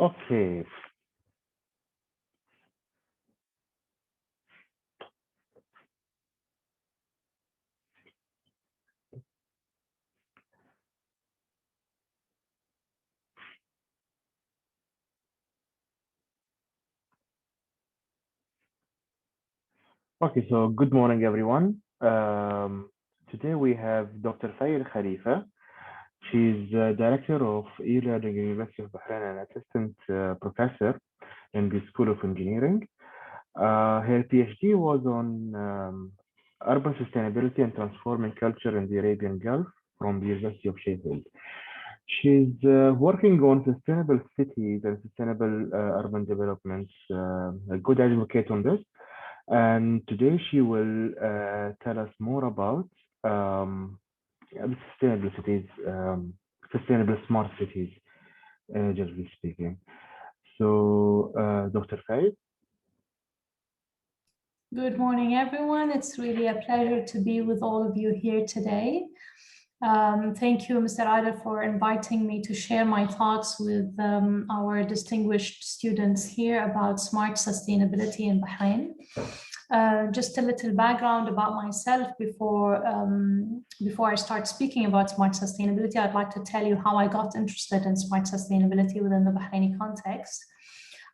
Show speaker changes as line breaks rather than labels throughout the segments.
Okay. Okay, so good morning, everyone. Today we have Dr. Fay AlKhalifa. She's Director of E-Learning, University of Bahrain, and Assistant Professor in the School of Engineering. Her PhD was on urban sustainability and transforming culture in the Arabian Gulf from the University of Sheffield. She's working on sustainable cities and sustainable urban developments, a good advocate on this. And today she will tell us more about sustainable cities, sustainable smart cities, generally speaking. So, Dr. Fay.
Good morning, everyone. It's really a pleasure to be with all of you here today. Thank you, Mr. Adel, for inviting me to share my thoughts with our distinguished students here about smart sustainability in Bahrain. Just a little background about myself before I start speaking about smart sustainability. I'd like to tell you how I got interested in smart sustainability within the Bahraini context.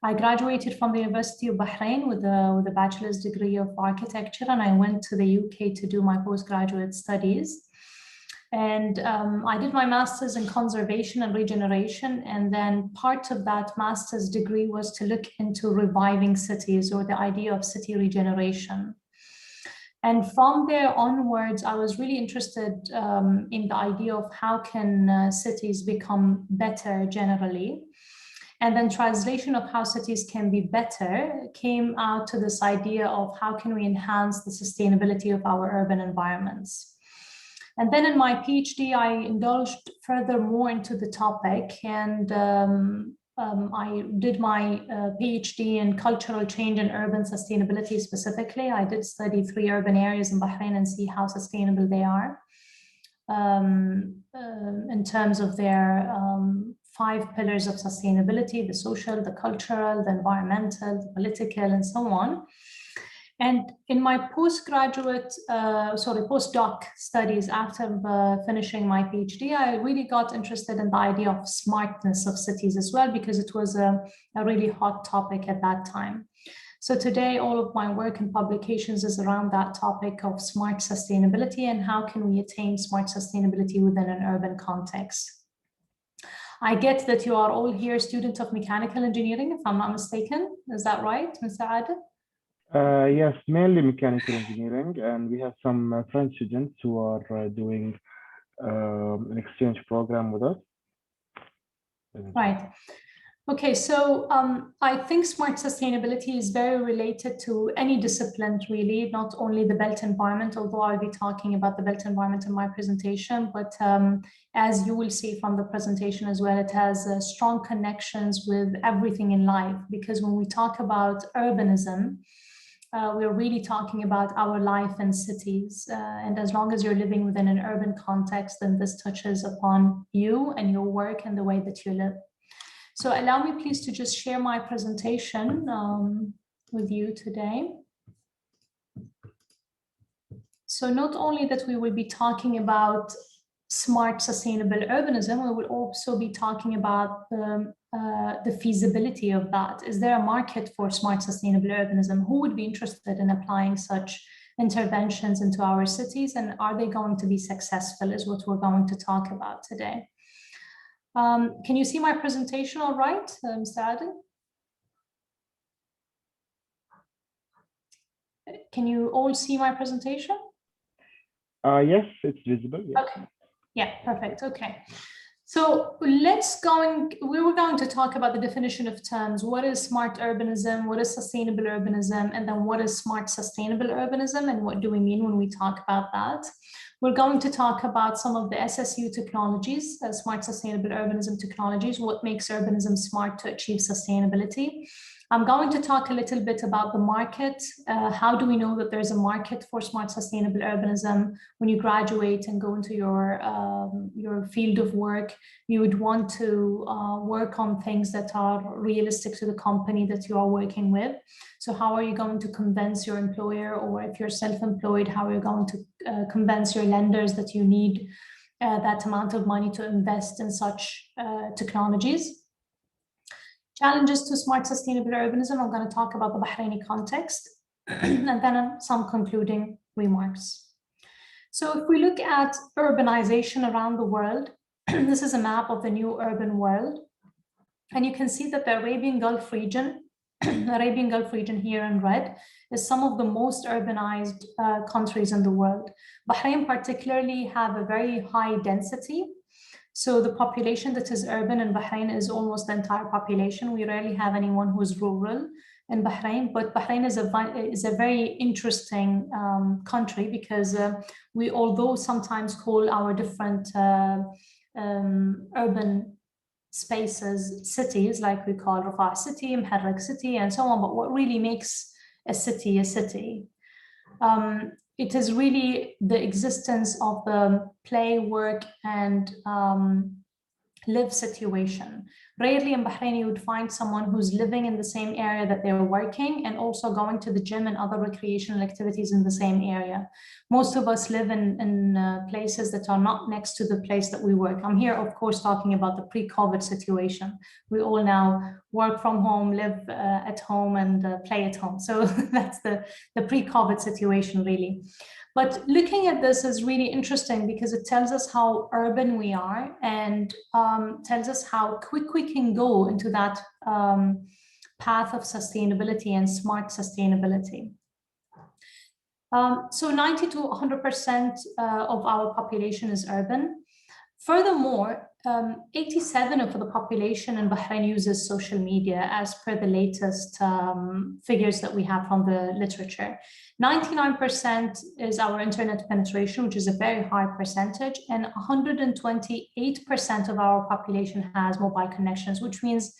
I graduated from the University of Bahrain with a bachelor's degree of architecture, and I went to the UK to do my postgraduate studies. And I did my master's in conservation and regeneration, and then part of that master's degree was to look into reviving cities, or the idea of city regeneration. And from there onwards, I was really interested in the idea of how can cities become better generally. And then translation of how cities can be better came out to this idea of how can we enhance the sustainability of our urban environments. And then in my PhD, I indulged further more into the topic, and I did my PhD in cultural change and urban sustainability specifically. I did study 3 urban areas in Bahrain and see how sustainable they are in terms of their 5 pillars of sustainability: the social, the cultural, the environmental, the political, and so on. And in my postdoc studies after finishing my PhD, I really got interested in the idea of smartness of cities as well, because it was a really hot topic at that time. So today, all of my work and publications is around that topic of smart sustainability and how can we attain smart sustainability within an urban context. I get that you are all here students of mechanical engineering, if I'm not mistaken. Is that right, Mr. Adel?
Yes, mainly mechanical engineering, and we have some French students who are doing an exchange program with us.
Right. Okay, so I think smart sustainability is very related to any discipline, really, not only the built environment, although I'll be talking about the built environment in my presentation, but as you will see from the presentation as well, it has strong connections with everything in life, because when we talk about urbanism, we're really talking about our life in cities. And as long as you're living within an urban context, then this touches upon you and your work and the way that you live. So allow me please to just share my presentation with you today. So not only that we will be talking about smart sustainable urbanism, we will also be talking about the feasibility of that. Is there a market for smart sustainable urbanism? Who would be interested in applying such interventions into our cities, and are they going to be successful, is what we're going to talk about today. Can you see my presentation all right, Mr. Adel? Can you all see my presentation?
Yes, it's visible. Yes.
Okay. Yeah, perfect. Okay. So we were going to talk about the definition of terms. What is smart urbanism? What is sustainable urbanism? And then what is smart sustainable urbanism? And what do we mean when we talk about that? We're going to talk about some of the SSU technologies, smart sustainable urbanism technologies, what makes urbanism smart to achieve sustainability. I'm going to talk a little bit about the market. How do we know that there's a market for smart sustainable urbanism? When you graduate and go into your field of work, you would want to work on things that are realistic to the company that you are working with. So how are you going to convince your employer, or if you're self-employed, how are you going to convince your lenders that you need that amount of money to invest in such technologies? Challenges to smart sustainable urbanism. I'm going to talk about the Bahraini context and then some concluding remarks. So if we look at urbanization around the world, this is a map of the new urban world. And you can see that the Arabian Gulf region, here in red, is some of the most urbanized countries in the world. Bahrain particularly have a very high density. So the population that is urban in Bahrain is almost the entire population. We rarely have anyone who is rural in Bahrain, but Bahrain is a very interesting country because we, although sometimes call our different urban spaces cities, like we call Rafah City, Mharraq City, and so on, but what really makes a city a city? It is really the existence of the play, work, and live situation. Rarely in Bahrain you would find someone who's living in the same area that they're working and also going to the gym and other recreational activities in the same area. Most of us live in places that are not next to the place that we work. I'm here, of course, talking about the pre-COVID situation. We all now work from home, live at home, and play at home. So that's the pre-COVID situation, really. But looking at this is really interesting because it tells us how urban we are and tells us how quick we can go into that path of sustainability and smart sustainability. So 90 to 100% of our population is urban. Furthermore, 87% of the population in Bahrain uses social media as per the latest figures that we have from the literature. 99% is our internet penetration, which is a very high percentage, and 128% of our population has mobile connections, which means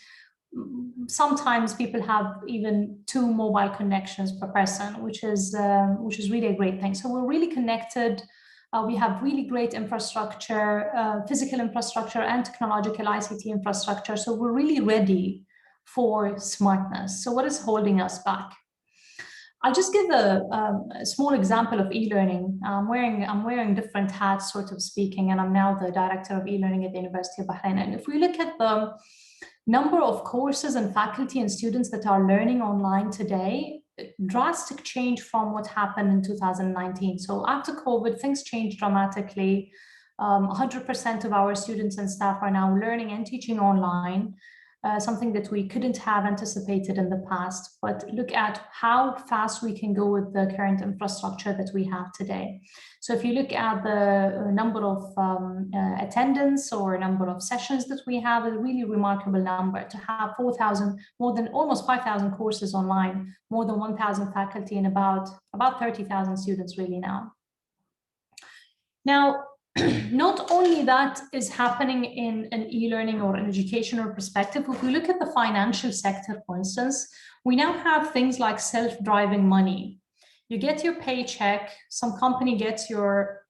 sometimes people have even 2 mobile connections per person, which is really a great thing. So we're really connected. We have really great infrastructure, physical infrastructure and technological ICT infrastructure. So we're really ready for smartness. So what is holding us back? I'll just give a small example of e-learning. I'm wearing different hats, sort of speaking, and I'm now the director of e-learning at the University of Bahrain. And if we look at the number of courses and faculty and students that are learning online today, drastic change from what happened in 2019. So after COVID, things changed dramatically. 100% of our students and staff are now learning and teaching online, something that we couldn't have anticipated in the past. But look at how fast we can go with the current infrastructure that we have today. So if you look at the number of attendance or number of sessions that we have, a really remarkable number to have 4,000, more than almost 5,000 courses online, more than 1,000 faculty, and about 30,000 students really now. Now, not only that is happening in an e-learning or an educational perspective, if we look at the financial sector, for instance, we now have things like self-driving money. You get your paycheck, some company gets your,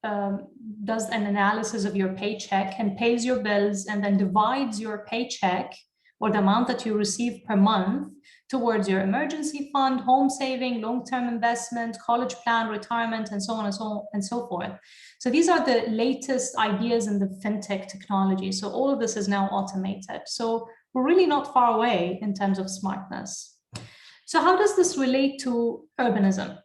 does an analysis of your paycheck and pays your bills and then divides your paycheck or the amount that you receive per month towards your emergency fund, home saving, long-term investment, college plan, retirement, and so on and so forth. So these are the latest ideas in the fintech technology. So all of this is now automated. So we're really not far away in terms of smartness. So how does this relate to urbanism?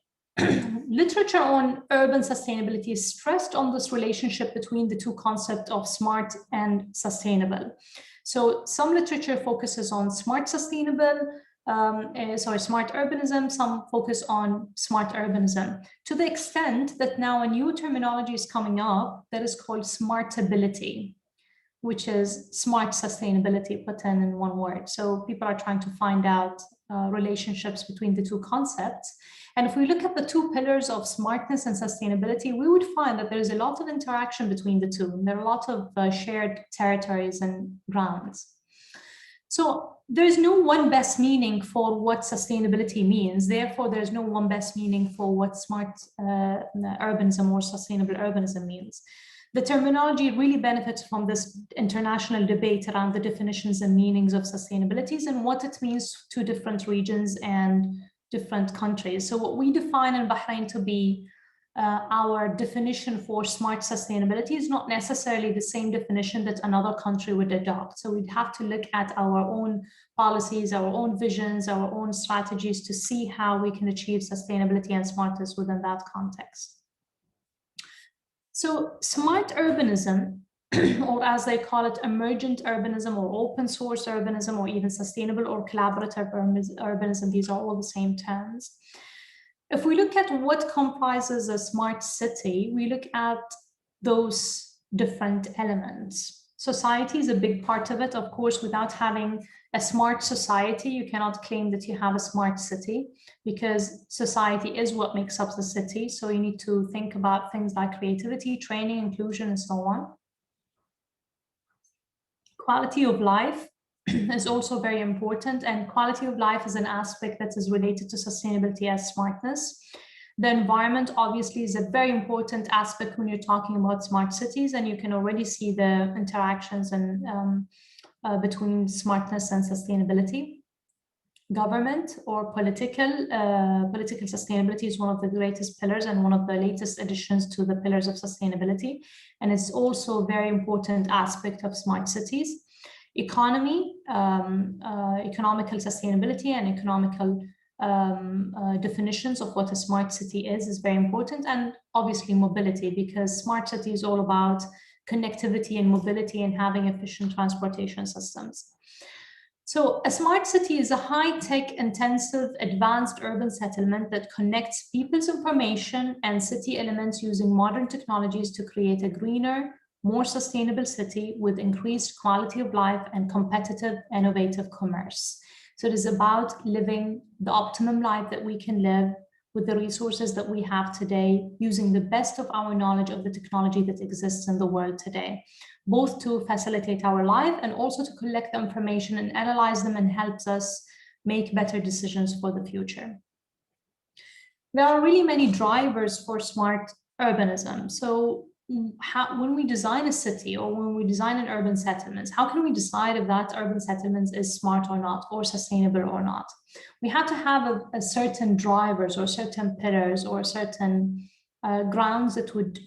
Literature on urban sustainability is stressed on this relationship between the two concepts of smart and sustainable. So some literature focuses on smart urbanism, some focus on smart urbanism, to the extent that now a new terminology is coming up that is called smartability, which is smart sustainability put in one word. So people are trying to find out relationships between the two concepts. And if we look at the two pillars of smartness and sustainability, we would find that there is a lot of interaction between the two. And there are a lot of shared territories and grounds. So there's no one best meaning for what sustainability means. Therefore, there's no one best meaning for what smart urbanism or sustainable urbanism means. The terminology really benefits from this international debate around the definitions and meanings of sustainabilities and what it means to different regions and different countries. So what we define in Bahrain to be our definition for smart sustainability is not necessarily the same definition that another country would adopt. So we'd have to look at our own policies, our own visions, our own strategies to see how we can achieve sustainability and smartness within that context. So smart urbanism, or as they call it, emergent urbanism or open source urbanism, or even sustainable or collaborative urbanism, these are all the same terms. If we look at what comprises a smart city, we look at those different elements. Society is a big part of it. Of course, without having a smart society, you cannot claim that you have a smart city, because society is what makes up the city. So you need to think about things like creativity, training, inclusion, and so on. Quality of life is also very important, and quality of life is an aspect that is related to sustainability as smartness. The environment obviously is a very important aspect when you're talking about smart cities, and you can already see the interactions and between smartness and sustainability. Government or political sustainability is one of the greatest pillars and one of the latest additions to the pillars of sustainability, and it's also a very important aspect of smart cities. Economy, economical sustainability and economical definitions of what a smart city is very important, and obviously mobility, because smart city is all about connectivity and mobility and having efficient transportation systems. So a smart city is a high-tech, intensive, advanced urban settlement that connects people's information and city elements using modern technologies to create a greener, more sustainable city with increased quality of life and competitive, innovative commerce. So it is about living the optimum life that we can live with the resources that we have today, using the best of our knowledge of the technology that exists in the world today, both to facilitate our life and also to collect the information and analyze them and helps us make better decisions for the future. There are really many drivers for smart urbanism. So when we design a city or when we design an urban settlement, how can we decide if that urban settlement is smart or not, or sustainable or not? We have to have a certain drivers or certain pillars or certain grounds that would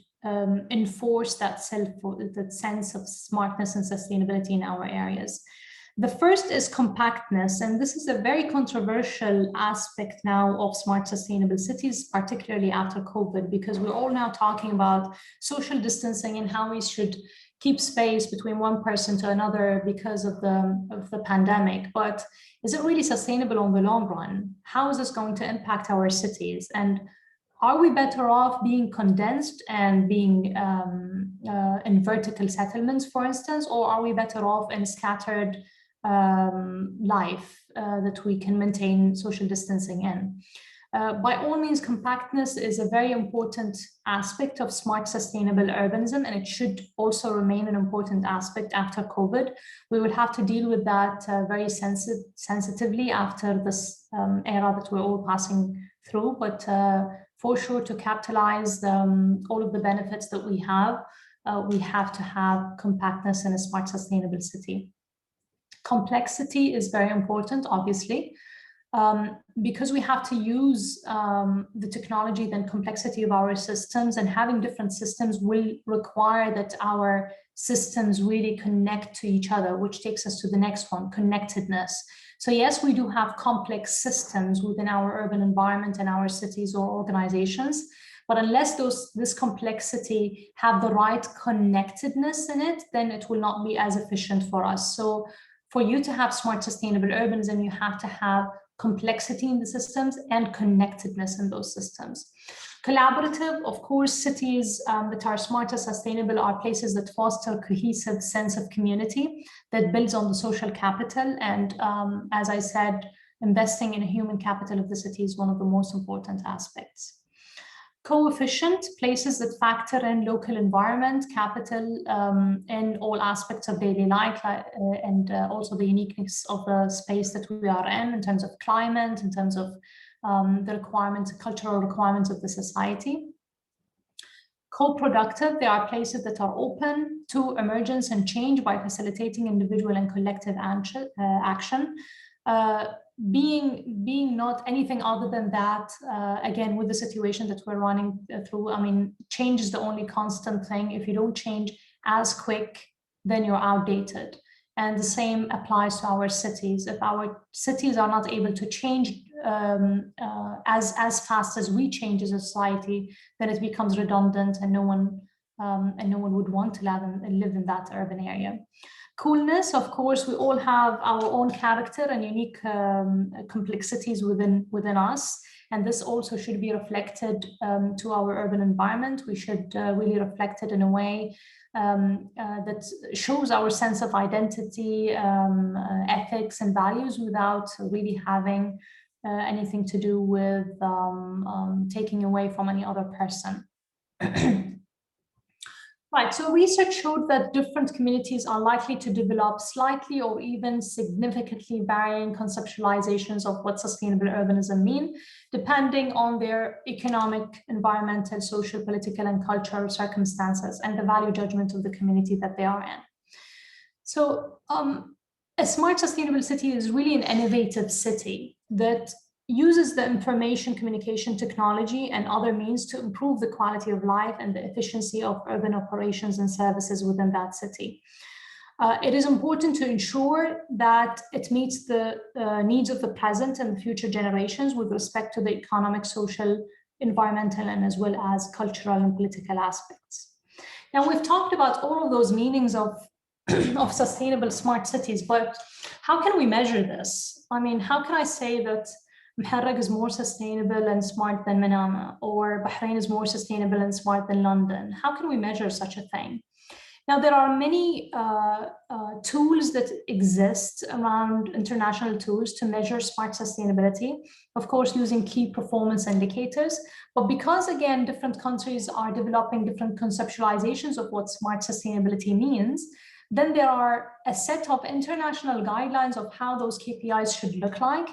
enforce that sense of smartness and sustainability in our areas. The first is compactness, and this is a very controversial aspect now of smart sustainable cities, particularly after COVID, because we're all now talking about social distancing and how we should keep space between one person to another because of the pandemic. But is it really sustainable on the long run? How is this going to impact our cities? And are we better off being condensed and being in vertical settlements, for instance, or are we better off in scattered life that we can maintain social distancing in? By all means, compactness is a very important aspect of smart sustainable urbanism, and it should also remain an important aspect after COVID. We will have to deal with that very sensitively after this era that we're all passing through, but for sure, to capitalize all of the benefits that we have to have compactness in a smart sustainable city. Complexity is very important, obviously, because we have to use the technology and complexity of our systems, and having different systems will require that our systems really connect to each other, which takes us to the next one, connectedness. So yes, we do have complex systems within our urban environment and our cities or organizations, but unless this complexity have the right connectedness in it, then it will not be as efficient for us. So for you to have smart sustainable urbanism, you have to have complexity in the systems and connectedness in those systems. Collaborative, of course, cities that are smart and sustainable are places that foster a cohesive sense of community that builds on the social capital. And as I said, investing in a human capital of the city is one of the most important aspects. Coefficient, places that factor in local environment, capital, in all aspects of daily life, and also the uniqueness of the space that we are in terms of climate, in terms of the requirements, cultural requirements of the society. Co-productive, there are places that are open to emergence and change by facilitating individual and collective action. Being not anything other than that, again, with the situation that we're running through, I mean, change is the only constant thing. If you don't change as quick, then you're outdated. And the same applies to our cities. If our cities are not able to change as fast as we change as a society, then it becomes redundant, and no one would want to live in that urban area. Coolness, of course, we all have our own character and unique complexities within us, and this also should be reflected to our urban environment. We should really reflect it in a way that shows our sense of identity, ethics, and values without really having anything to do with taking away from any other person. Right, so research showed that different communities are likely to develop slightly or even significantly varying conceptualizations of what sustainable urbanism means, depending on their economic, environmental, social, political, and cultural circumstances and the value judgment of the community that they are in. So a smart sustainable city is really an innovative city that uses the information communication technology and other means to improve the quality of life and the efficiency of urban operations and services within that city. It is important to ensure that it meets the needs of the present and future generations with respect to the economic, social, environmental, and as well as cultural and political aspects. Now, we've talked about all of those meanings of sustainable smart cities, but how can we measure this? I mean, how can I say that Muharraq is more sustainable and smart than Manama, or Bahrain is more sustainable and smart than London? How can we measure such a thing? Now, there are many tools that exist around, international tools to measure smart sustainability, of course, using key performance indicators. But because, again, different countries are developing different conceptualizations of what smart sustainability means, then there are a set of international guidelines of how those KPIs should look like.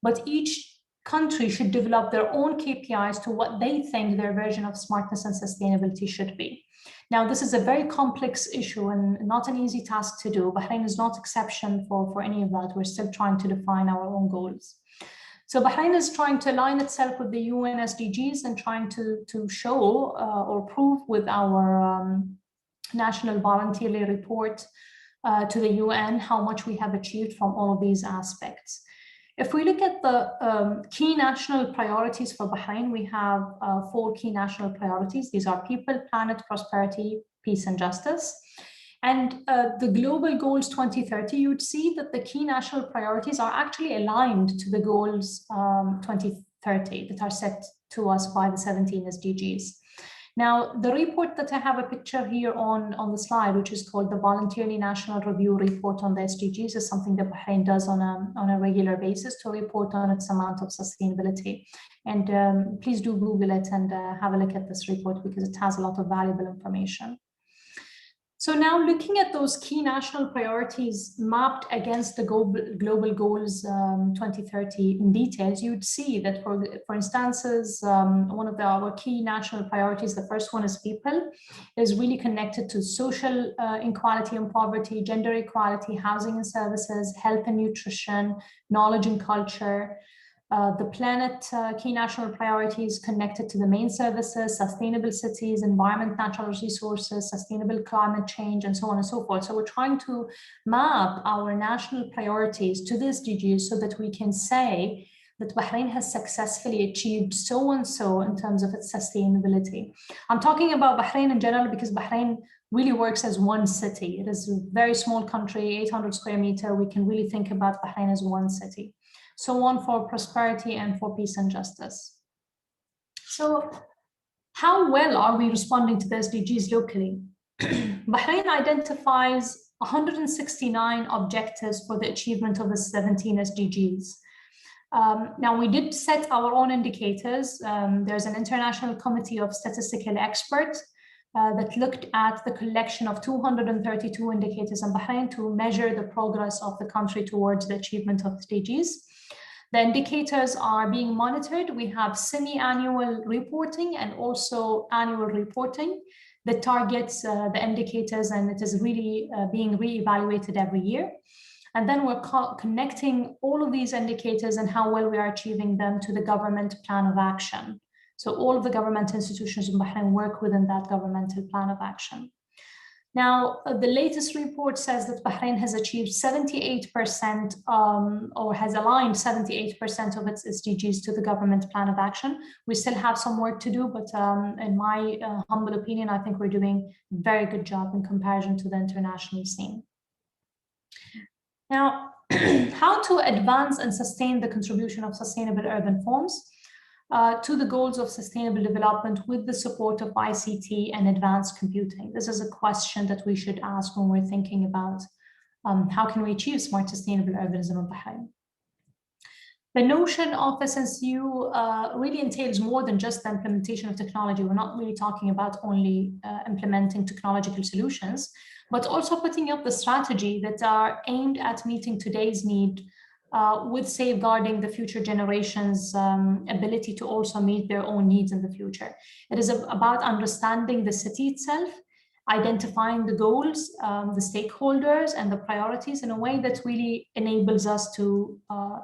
But each country should develop their own KPIs to what they think their version of smartness and sustainability should be. Now, this is a very complex issue and not an easy task to do. Bahrain is not exception for any of that. We're still trying to define our own goals. So Bahrain is trying to align itself with the UN SDGs and trying to show or prove with our national voluntarily report to the UN how much we have achieved from all of these aspects. If we look at the key national priorities for Bahrain, we have 4 key national priorities. These are people, planet, prosperity, peace, and justice. And the global goals 2030, you would see that the key national priorities are actually aligned to the goals 2030 that are set to us by the 17 SDGs. Now, the report that I have a picture here on the slide, which is called the Voluntarily National Review Report on the SDGs, is something that Bahrain does on a regular basis to report on its amount of sustainability. And please do Google it and have a look at this report because it has a lot of valuable information. So now looking at those key national priorities mapped against the global goals 2030 in details, you would see that for instances, one of our key national priorities, the first one is people, is really connected to social inequality and poverty, gender equality, housing and services, health and nutrition, knowledge and culture. The planet key national priorities connected to the main services, sustainable cities, environment, natural resources, sustainable climate change, and so on and so forth. So we're trying to map our national priorities to the SDGs so that we can say that Bahrain has successfully achieved so and so in terms of its sustainability. I'm talking about Bahrain in general because Bahrain really works as one city. It is a very small country, 800 square meters. We can really think about Bahrain as one city. So one for prosperity and for peace and justice. So how well are we responding to the SDGs locally? Bahrain identifies 169 objectives for the achievement of the 17 SDGs. Now, we did set our own indicators. There's an international committee of statistical experts that looked at the collection of 232 indicators in Bahrain to measure the progress of the country towards the achievement of SDGs. The indicators are being monitored. We have semi-annual reporting and also annual reporting that targets the indicators, and it is really being re-evaluated every year. And then we're connecting all of these indicators and how well we are achieving them to the government plan of action. So all of the government institutions in Bahrain work within that governmental plan of action. Now, the latest report says that Bahrain has achieved 78% or has aligned 78% of its SDGs to the government plan of action. We still have some work to do, but in my humble opinion, I think we're doing a very good job in comparison to the international scene. Now, how to advance and sustain the contribution of sustainable urban forms to the goals of sustainable development with the support of ICT and advanced computing? This is a question that we should ask when we're thinking about how can we achieve smart sustainable urbanism in Bahrain. The notion of SSU really entails more than just the implementation of technology. We're not really talking about only implementing technological solutions, but also putting up the strategy that are aimed at meeting today's need with safeguarding the future generations' ability to also meet their own needs in the future. It is about understanding the city itself, identifying the goals, the stakeholders, and the priorities in a way that really enables us to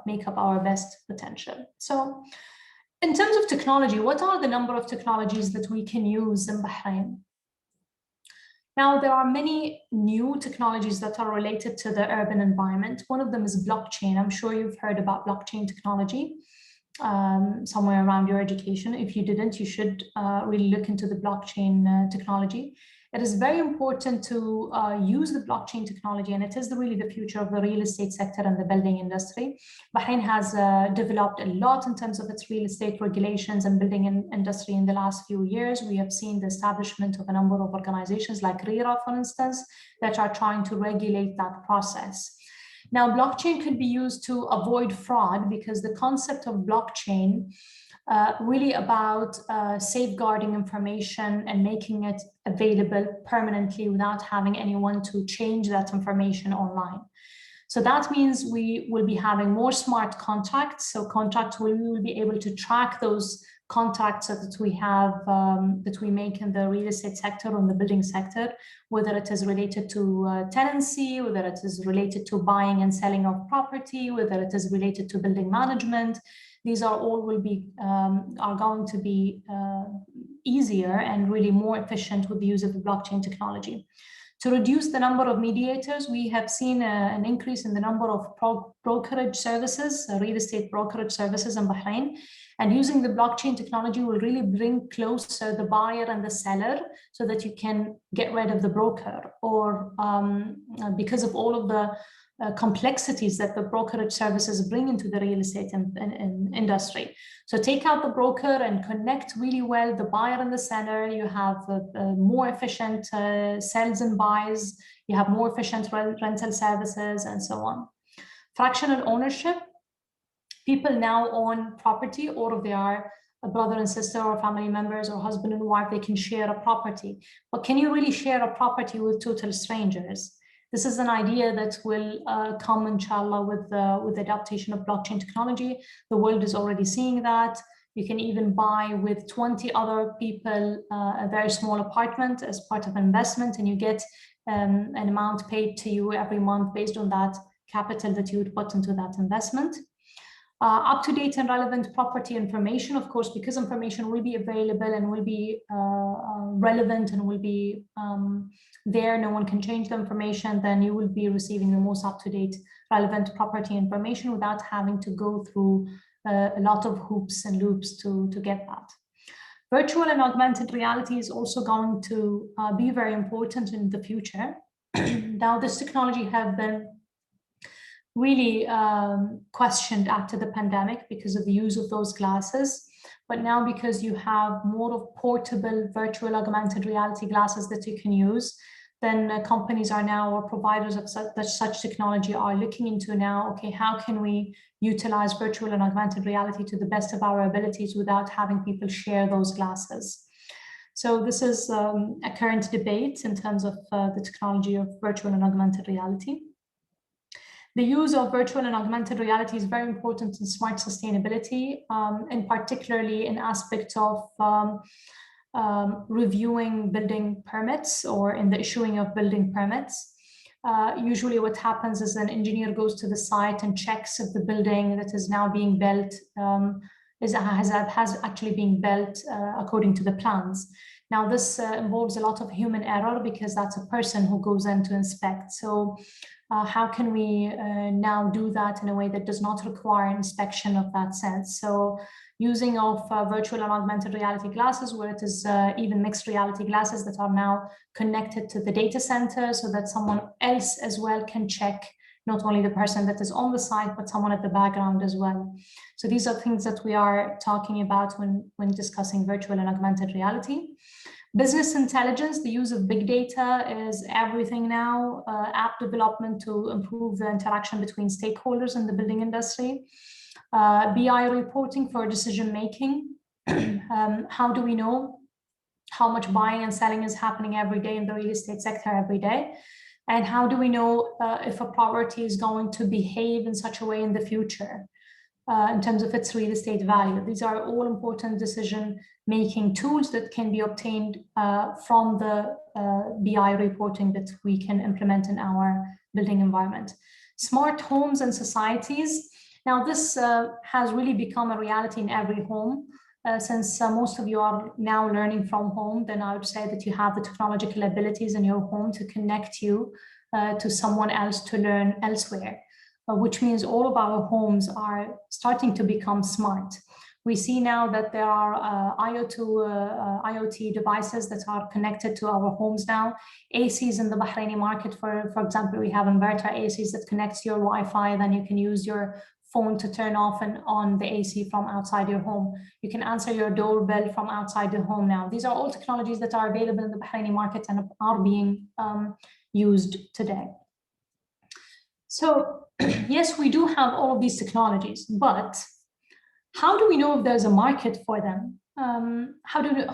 make up our best potential. So in terms of technology, what are the number of technologies that we can use in Bahrain? Now, there are many new technologies that are related to the urban environment. One of them is blockchain. I'm sure you've heard about blockchain technology somewhere around your education. If you didn't, you should really look into the blockchain technology. It is very important to use the blockchain technology, and it is really the future of the real estate sector and the building industry. Bahrain has developed a lot in terms of its real estate regulations and building industry in the last few years. We have seen the establishment of a number of organizations like RERA, for instance, that are trying to regulate that process. Now, blockchain could be used to avoid fraud because the concept of blockchain really about safeguarding information and making it available permanently without having anyone to change that information online. So that means we will be having more smart contracts. So contracts we will be able to track those contracts that we have, that we make in the real estate sector or in the building sector, whether it is related to tenancy, whether it is related to buying and selling of property, whether it is related to building management. These are all are going to be easier and really more efficient with the use of the blockchain technology. To reduce the number of mediators, we have seen an increase in the number of brokerage services, real estate brokerage services in Bahrain. And using the blockchain technology will really bring closer the buyer and the seller so that you can get rid of the broker, or because of all of the complexities that the brokerage services bring into the real estate industry. So take out the broker and connect really well the buyer and the seller. You have more efficient sales and buys. You have more efficient rental services and so on. Fractional ownership. People now own property, or if they are a brother and sister or family members or husband and wife, they can share a property. But can you really share a property with total strangers? This is an idea that will come, inshallah, with the adaptation of blockchain technology. The world is already seeing that. You can even buy with 20 other people a very small apartment as part of an investment, and you get an amount paid to you every month based on that capital that you would put into that investment. Up-to-date and relevant property information, of course, because information will be available and will be relevant and will be there, no one can change the information, then you will be receiving the most up-to-date relevant property information without having to go through a lot of hoops and loops to get that. Virtual and augmented reality is also going to be very important in the future. Now, this technology have been really questioned after the pandemic because of the use of those glasses. But now, because you have more of portable virtual augmented reality glasses that you can use, then companies are now, or providers of such technology are looking into now, okay, how can we utilize virtual and augmented reality to the best of our abilities without having people share those glasses? So this is a current debate in terms of the technology of virtual and augmented reality. The use of virtual and augmented reality is very important in smart sustainability, and particularly in aspects of reviewing building permits or in the issuing of building permits. Usually what happens is an engineer goes to the site and checks if the building that is now being built has actually been built according to the plans. Now this involves a lot of human error because that's a person who goes in to inspect. So how can we now do that in a way that does not require inspection of that sense? So using of virtual and augmented reality glasses, where it is even mixed reality glasses that are now connected to the data center so that someone else as well can check not only the person that is on the site, but someone at the background as well. So these are things that we are talking about when discussing virtual and augmented reality. Business intelligence, the use of big data is everything now, app development to improve the interaction between stakeholders in the building industry, BI reporting for decision-making. How do we know how much buying and selling is happening every day in the real estate sector every day? And how do we know if a property is going to behave in such a way in the future in terms of its real estate value? These are all important decision-making tools that can be obtained from the BI reporting that we can implement in our building environment. Smart homes and societies. Now, this has really become a reality in every home. Since most of you are now learning from home, then I would say that you have the technological abilities in your home to connect you to someone else to learn elsewhere, which means all of our homes are starting to become smart. We see now that there are IoT devices that are connected to our homes now. ACs in the Bahraini market, for example, we have inverter ACs that connects your Wi-Fi, then you can use your phone to turn off and on the AC from outside your home. You can answer your doorbell from outside the home now. These are all technologies that are available in the Bahraini market and are being used today. So yes, we do have all of these technologies, but how do we know if there's a market for them?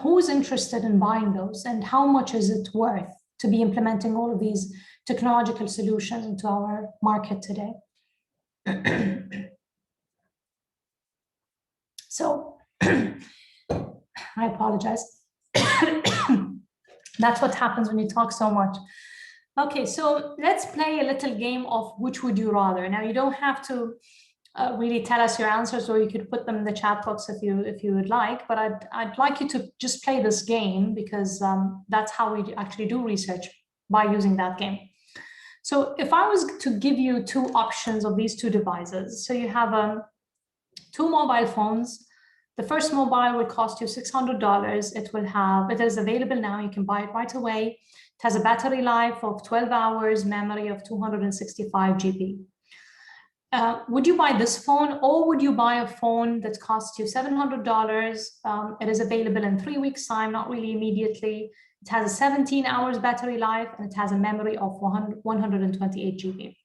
Who's interested in buying those, and how much is it worth to be implementing all of these technological solutions into our market today? So I apologize. That's what happens when you talk so much. Okay, so let's play a little game of which would you rather. Now, you don't have to really tell us your answers, or you could put them in the chat box if you would like, but I'd like you to just play this game because that's how we actually do research, by using that game. So if I was to give you two options of these two devices, so you have two mobile phones. The first mobile will cost you $600. It is available now. You can buy it right away. It has a battery life of 12 hours, memory of 265 GB. Would you buy this phone, or would you buy a phone that costs you $700? It is available in 3 weeks' time, not really immediately. It has a 17 hours battery life, and it has a memory of 128 GB.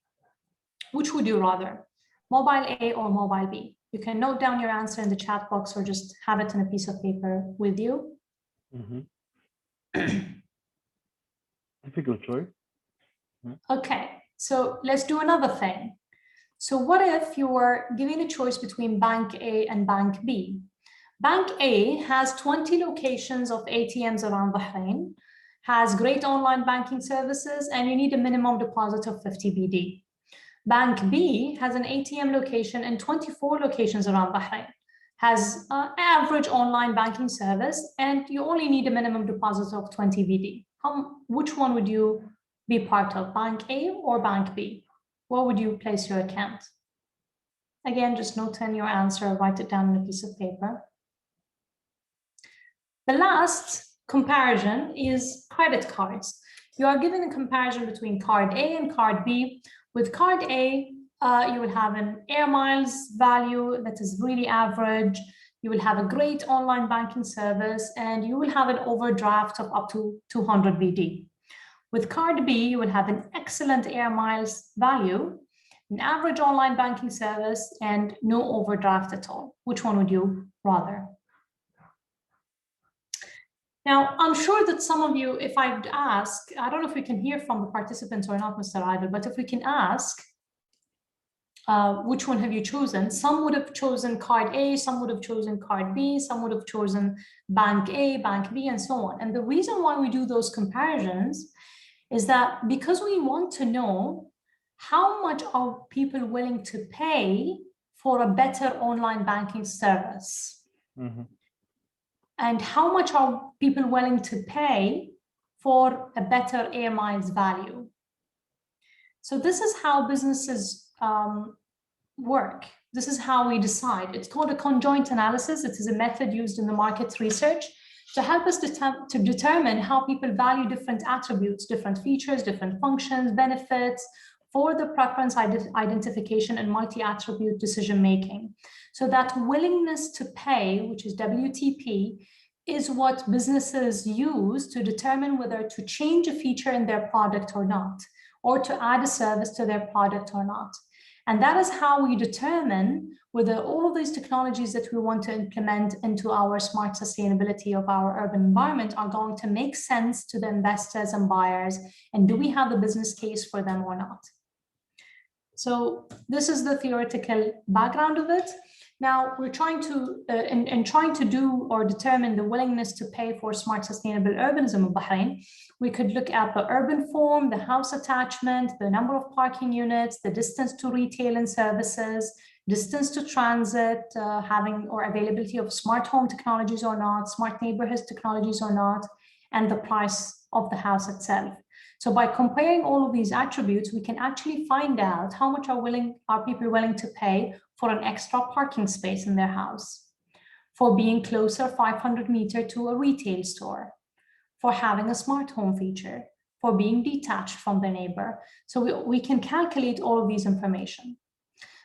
Which would you rather, mobile A or mobile B? You can note down your answer in the chat box or just have it in a piece of paper with you.
Difficult choice.
Okay, so let's do another thing. So what if you were given a choice between Bank A and Bank B? Bank A has 20 locations of ATMs around Bahrain, has great online banking services, and you need a minimum deposit of 50 BD. Bank B has an ATM location in 24 locations around Bahrain, has average online banking service, and you only need a minimum deposit of 20 BD. Which one would you be part of, Bank A or Bank B? Where would you place your account? Again, just note in your answer, write it down on a piece of paper. The last comparison is credit cards. You are given a comparison between card A and card B. With card A, you will have an air miles value that is really average. You will have a great online banking service, and you will have an overdraft of up to 200 BD. With card B, you will have an excellent air miles value, an average online banking service, and no overdraft at all. Which one would you rather? Now, I'm sure that some of you, if I'd ask, I don't know if we can hear from the participants or not, Mr. Adil, but if we can ask, which one have you chosen? Some would have chosen card A, some would have chosen card B, some would have chosen bank A, bank B, and so on. And the reason why we do those comparisons is that because we want to know how much are people willing to pay for a better online banking service. Mm-hmm. And how much are people willing to pay for a better air miles value. So this is how businesses work. This is how we decide. It's called a conjoint analysis. It is a method used in the market research to help us to determine how people value different attributes, different features, different functions, benefits for the preference identification and multi-attribute decision-making. So that willingness to pay, which is WTP, is what businesses use to determine whether to change a feature in their product or not, or to add a service to their product or not. And that is how we determine whether all of these technologies that we want to implement into our smart sustainability of our urban environment are going to make sense to the investors and buyers, and do we have the business case for them or not? So this is the theoretical background of it. Now we're trying to, in trying to do or determine the willingness to pay for smart sustainable urbanism in Bahrain, we could look at the urban form, the house attachment, the number of parking units, the distance to retail and services, distance to transit, having or availability of smart home technologies or not, smart neighborhood technologies or not, and the price of the house itself. So by comparing all of these attributes, we can actually find out how much are people willing to pay for an extra parking space in their house, for being closer 500 meters to a retail store, for having a smart home feature, for being detached from their neighbor. So we can calculate all of these information.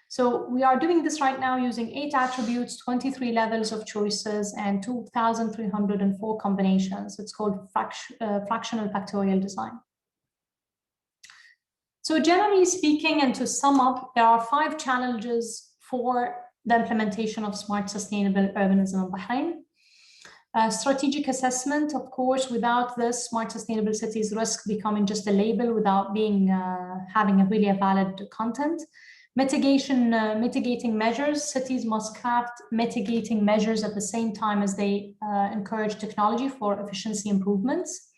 So we are doing this right now using 8 attributes, 23 levels of choices, and 2,304 combinations. It's called fractional factorial design. So generally speaking, and to sum up, there are 5 challenges for the implementation of smart sustainable urbanism in Bahrain. Strategic assessment, of course, without this, smart sustainable cities risk becoming just a label without being having a really valid content. Mitigating measures, cities must craft mitigating measures at the same time as they encourage technology for efficiency improvements.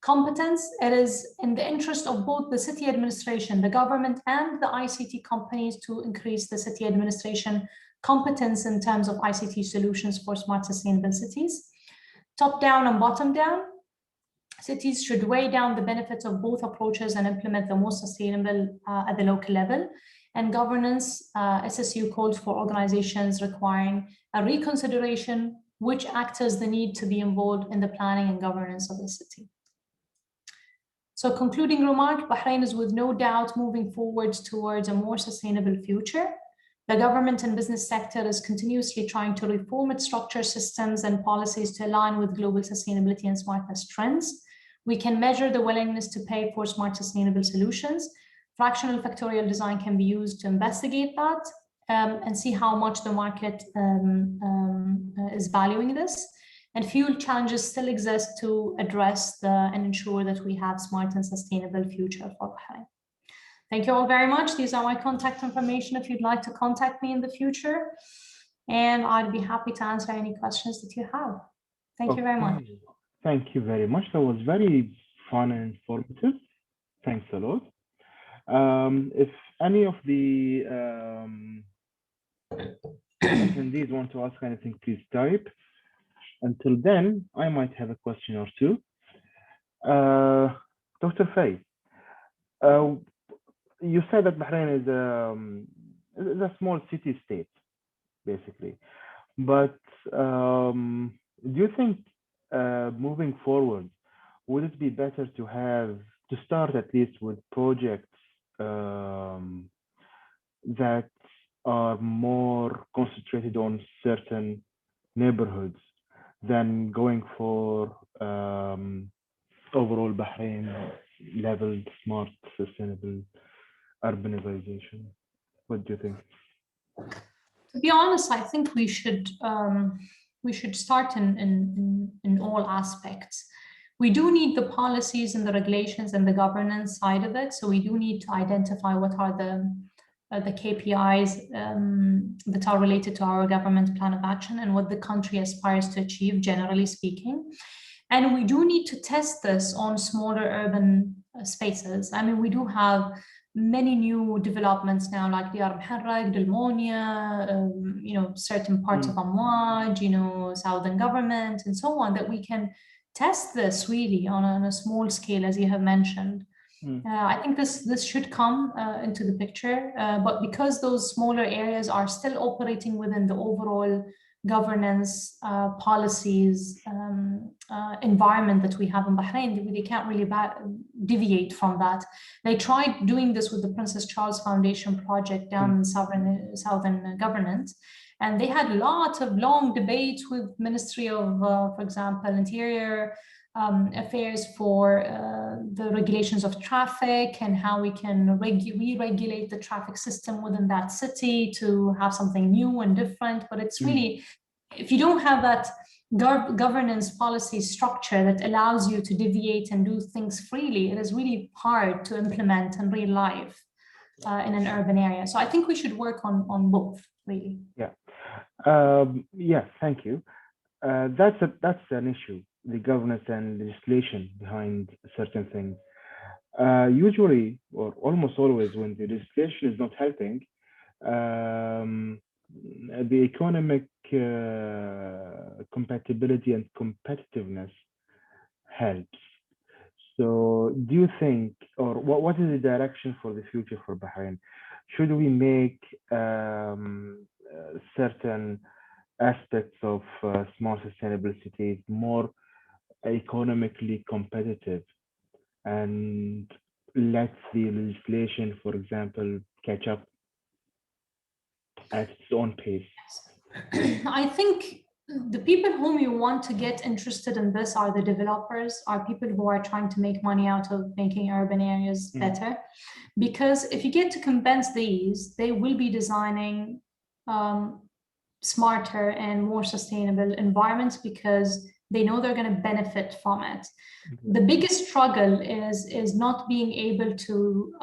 Competence, it is in the interest of both the city administration, the government, and the ICT companies to increase the city administration competence in terms of ICT solutions for smart sustainable cities. Top down and bottom down, cities should weigh down the benefits of both approaches and implement the most sustainable at the local level. And governance, SSU calls for organizations requiring a reconsideration which actors the need to be involved in the planning and governance of the city. So concluding remark, Bahrain is with no doubt moving forwards towards a more sustainable future. The government and business sector is continuously trying to reform its structure, systems, and policies to align with global sustainability and smartness trends. We can measure the willingness to pay for smart sustainable solutions. Fractional factorial design can be used to investigate that and see how much the market is valuing this. And few challenges still exist to address and ensure that we have smart and sustainable future for Bahrain. Thank you all very much. These are my contact information if you'd like to contact me in the future. And I'd be happy to answer any questions that you have. Thank you very much.
Thank you very much. That was very fun and informative. Thanks a lot. If any of the attendees want to ask anything, please type. Until then, I might have a question or two. Dr. Fay, you said that Bahrain is a small city-state, basically. But do you think moving forward, would it be better to start at least with projects that are more concentrated on certain neighborhoods than going for overall Bahrain leveled, smart, sustainable urbanization? What do you think?
To be honest, I think we should start in all aspects. We do need the policies and the regulations and the governance side of it. So we do need to identify what are the KPIs that are related to our government plan of action and what the country aspires to achieve, generally speaking. And we do need to test this on smaller urban spaces. I mean, we do have many new developments now, like Diyar Muharraq, Dalmonia, certain parts of Amwaj, Southern Government, and so on, that we can test this really on a small scale, as you have mentioned. I think this should come into the picture, but because those smaller areas are still operating within the overall governance policies environment that we have in Bahrain, they can't really deviate from that. They tried doing this with the Princess Charles Foundation project down in southern government, and they had lots of long debates with Ministry of, for example, Interior Affairs for the regulations of traffic and how we can re-regulate the traffic system within that city to have something new and different. But it's really, if you don't have that governance policy structure that allows you to deviate and do things freely, it is really hard to implement in real life in an urban area. So I think we should work on both, really.
Yeah. Yeah, thank you. That's an issue, the governance and legislation behind certain things. Usually, or almost always, when the legislation is not helping, the economic compatibility and competitiveness helps. So do you think, or what is the direction for the future for Bahrain? Should we make certain aspects of small sustainable cities more economically competitive and let the legislation, for example, catch up at its own pace?
I think the people whom you want to get interested in this are the developers, are people who are trying to make money out of making urban areas better. Because if you get to convince these, they will be designing smarter and more sustainable environments because they know they're going to benefit from it. The biggest struggle is not being able to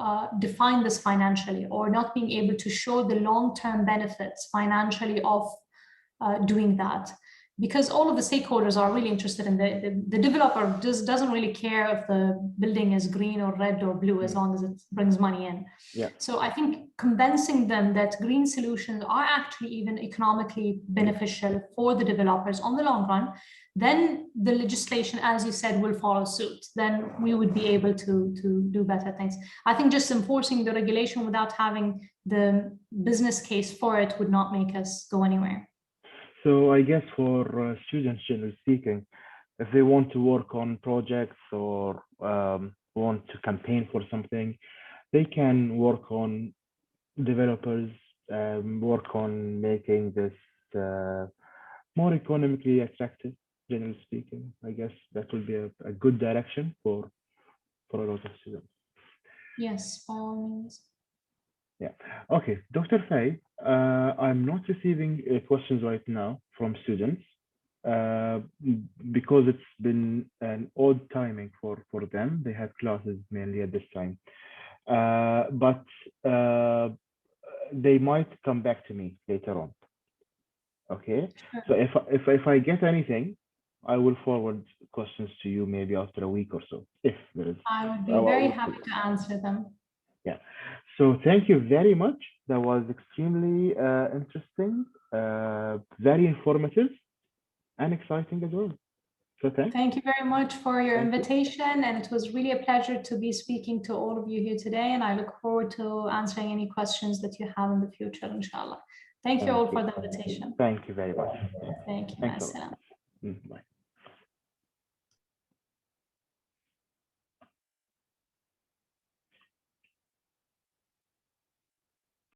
define this financially, or not being able to show the long-term benefits financially of doing that, because all of the stakeholders are really interested in the developer just doesn't really care if the building is green or red or blue as long as it brings money in. So I think convincing them that green solutions are actually even economically beneficial for the developers on the long run, then the legislation, as you said, will follow suit. Then we would be able to do better things. I think just enforcing the regulation without having the business case for it would not make us go anywhere.
So I guess for students, generally speaking, if they want to work on projects or want to campaign for something, they can work on developers, work on making this more economically attractive, generally speaking. I guess that will be a good direction for a lot of students.
Yes, by all means.
Yeah. Okay, Dr. Fay, I'm not receiving questions right now from students because it's been an odd timing for them. They have classes mainly at this time, but they might come back to me later on. Okay, so if I get anything, I will forward questions to you maybe after a week or so, if there is.
I would be very happy to answer them.
Yeah. So thank you very much. That was extremely interesting, very informative, and exciting as well. So
thank you very much for your invitation, and it was really a pleasure to be speaking to all of you here today, and I look forward to answering any questions that you have in the future, inshallah. Thank you all for the invitation.
Thank you very much.
Thank you.
Thanks a lot. Bye.